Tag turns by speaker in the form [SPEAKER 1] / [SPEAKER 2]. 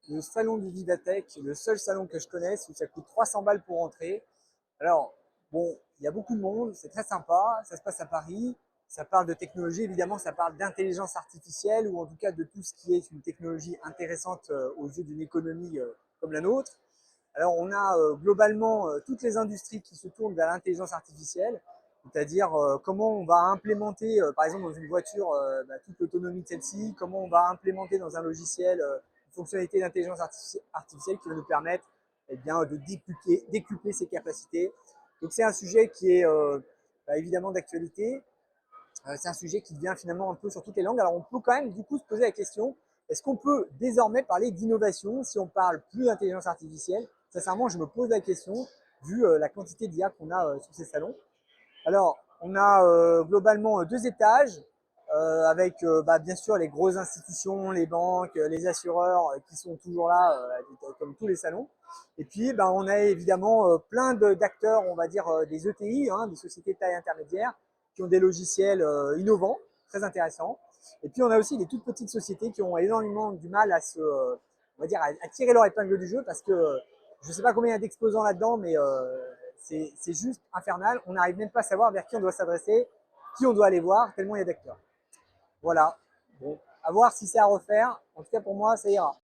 [SPEAKER 1] le salon du Vivatech, le seul salon que je connaisse où ça coûte 300 balles pour entrer. Alors, bon, il y a beaucoup de monde, c'est très sympa, ça se passe à Paris, ça parle de technologie, évidemment, ça parle d'intelligence artificielle ou en tout cas de tout ce qui est une technologie intéressante aux yeux d'une économie comme la nôtre. Alors, on a globalement toutes les industries qui se tournent vers l'intelligence artificielle, c'est-à-dire comment on va implémenter, par exemple, dans une voiture, toute l'autonomie de celle-ci, comment on va implémenter dans un logiciel une fonctionnalité d'intelligence artificielle qui va nous permettre eh bien, de décupler ses capacités. Donc, c'est un sujet qui est évidemment d'actualité. C'est un sujet qui devient finalement un peu sur toutes les langues. Alors, on peut quand même du coup se poser la question, est-ce qu'on peut désormais parler d'innovation si on parle plus d'intelligence artificielle? Sincèrement, je me pose la question, vu la quantité d'IA qu'on a sur ces salons. Alors, on a globalement deux étages, avec bien sûr les grosses institutions, les banques, les assureurs qui sont toujours là, comme tous les salons. Et puis, on a évidemment plein d'acteurs, on va dire des ETI, hein, des sociétés de taille intermédiaire, qui ont des logiciels innovants, très intéressants. Et puis, on a aussi des toutes petites sociétés qui ont énormément du mal à on va dire, à tirer leur épingle du jeu parce que je ne sais pas combien il y a d'exposants là-dedans, mais c'est juste infernal. On n'arrive même pas à savoir vers qui on doit s'adresser, qui on doit aller voir, tellement il y a d'acteurs. Voilà. Bon, à voir si c'est à refaire. En tout cas, pour moi, ça ira.